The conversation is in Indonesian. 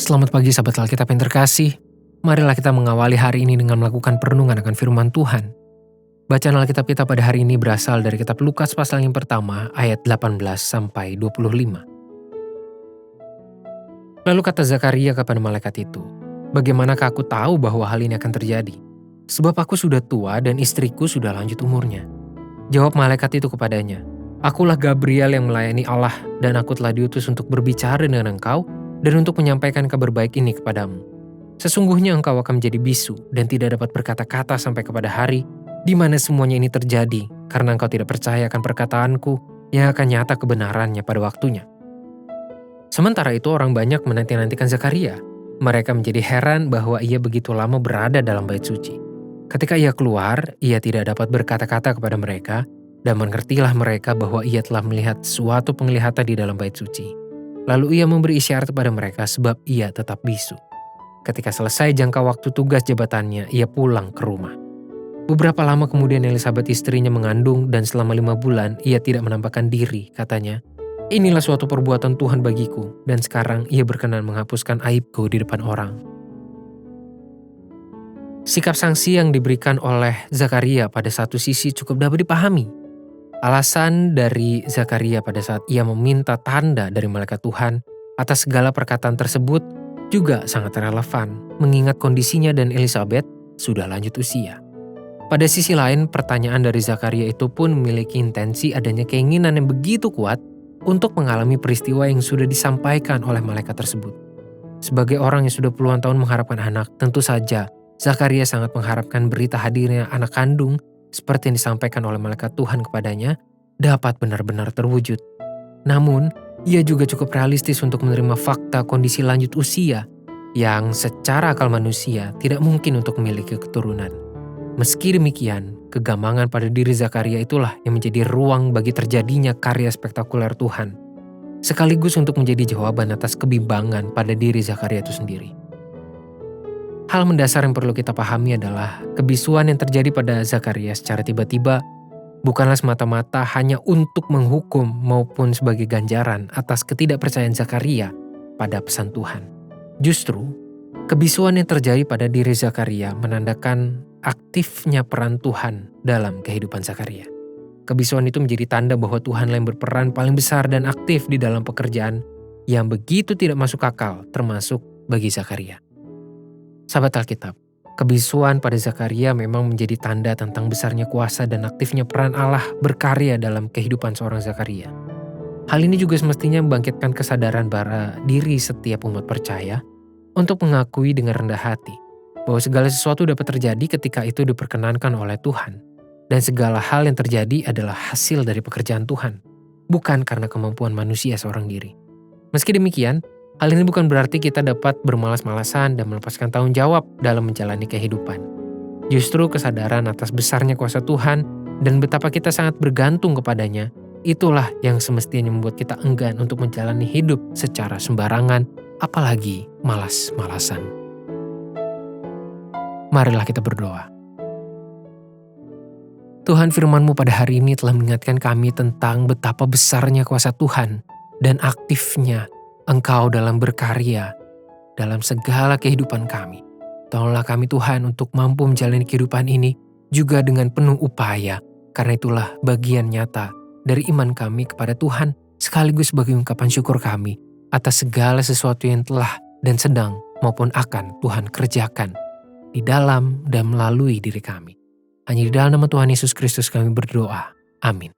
Selamat pagi sahabat Alkitab yang terkasih. Marilah kita mengawali hari ini dengan melakukan perenungan akan firman Tuhan. Bacaan Alkitab kita pada hari ini berasal dari kitab Lukas pasal yang pertama ayat 18 sampai 25. Lalu kata Zakaria kepada malaikat itu, "Bagaimanakah aku tahu bahwa hal ini akan terjadi? Sebab aku sudah tua dan istriku sudah lanjut umurnya." Jawab malaikat itu kepadanya, "Akulah Gabriel yang melayani Allah dan aku telah diutus untuk berbicara dengan engkau dan untuk menyampaikan kabar baik ini kepadamu. Sesungguhnya engkau akan menjadi bisu dan tidak dapat berkata-kata sampai kepada hari di mana semuanya ini terjadi, karena engkau tidak percaya akan perkataanku yang akan nyata kebenarannya pada waktunya." Sementara itu orang banyak menanti-nantikan Zakaria. Mereka menjadi heran bahwa ia begitu lama berada dalam bait suci. Ketika ia keluar, ia tidak dapat berkata-kata kepada mereka, dan mengertilah mereka bahwa ia telah melihat suatu penglihatan di dalam bait suci. Lalu ia memberi isyarat kepada mereka sebab ia tetap bisu. Ketika selesai jangka waktu tugas jabatannya, ia pulang ke rumah. Beberapa lama kemudian Elisabet istrinya mengandung dan selama 5 bulan ia tidak menampakkan diri, katanya. "Inilah suatu perbuatan Tuhan bagiku dan sekarang ia berkenan menghapuskan aibku di depan orang." Sikap sanksi yang diberikan oleh Zakaria pada satu sisi cukup dapat dipahami. Alasan dari Zakaria pada saat ia meminta tanda dari malaikat Tuhan atas segala perkataan tersebut juga sangat relevan, mengingat kondisinya dan Elisabet sudah lanjut usia. Pada sisi lain, pertanyaan dari Zakaria itu pun memiliki intensi adanya keinginan yang begitu kuat untuk mengalami peristiwa yang sudah disampaikan oleh malaikat tersebut. Sebagai orang yang sudah puluhan tahun mengharapkan anak, tentu saja Zakaria sangat mengharapkan berita hadirnya anak kandung seperti yang disampaikan oleh malaikat Tuhan kepadanya, dapat benar-benar terwujud. Namun, ia juga cukup realistis untuk menerima fakta kondisi lanjut usia yang secara akal manusia tidak mungkin untuk memiliki keturunan. Meski demikian, kegamangan pada diri Zakaria itulah yang menjadi ruang bagi terjadinya karya spektakuler Tuhan, sekaligus untuk menjadi jawaban atas kebimbangan pada diri Zakaria itu sendiri. Hal mendasar yang perlu kita pahami adalah kebisuan yang terjadi pada Zakaria secara tiba-tiba bukanlah semata-mata hanya untuk menghukum maupun sebagai ganjaran atas ketidakpercayaan Zakaria pada pesan Tuhan. Justru, kebisuan yang terjadi pada diri Zakaria menandakan aktifnya peran Tuhan dalam kehidupan Zakaria. Kebisuan itu menjadi tanda bahwa Tuhanlah yang berperan paling besar dan aktif di dalam pekerjaan yang begitu tidak masuk akal, termasuk bagi Zakaria. Sahabat Alkitab, kebisuan pada Zakaria memang menjadi tanda tentang besarnya kuasa dan aktifnya peran Allah berkarya dalam kehidupan seorang Zakaria. Hal ini juga semestinya membangkitkan kesadaran bara diri setiap umat percaya untuk mengakui dengan rendah hati bahwa segala sesuatu dapat terjadi ketika itu diperkenankan oleh Tuhan, dan segala hal yang terjadi adalah hasil dari pekerjaan Tuhan, bukan karena kemampuan manusia seorang diri. Meski demikian, hal ini bukan berarti kita dapat bermalas-malasan dan melepaskan tanggung jawab dalam menjalani kehidupan. Justru kesadaran atas besarnya kuasa Tuhan dan betapa kita sangat bergantung kepadanya, itulah yang semestinya membuat kita enggan untuk menjalani hidup secara sembarangan, apalagi malas-malasan. Marilah kita berdoa. Tuhan, firman-Mu pada hari ini telah mengingatkan kami tentang betapa besarnya kuasa Tuhan dan aktifnya Engkau dalam berkarya dalam segala kehidupan kami. Tolonglah kami Tuhan untuk mampu menjalani kehidupan ini juga dengan penuh upaya, karena itulah bagian nyata dari iman kami kepada Tuhan, sekaligus sebagai ungkapan syukur kami atas segala sesuatu yang telah dan sedang maupun akan Tuhan kerjakan di dalam dan melalui diri kami. Hanya di dalam nama Tuhan Yesus Kristus kami berdoa. Amin.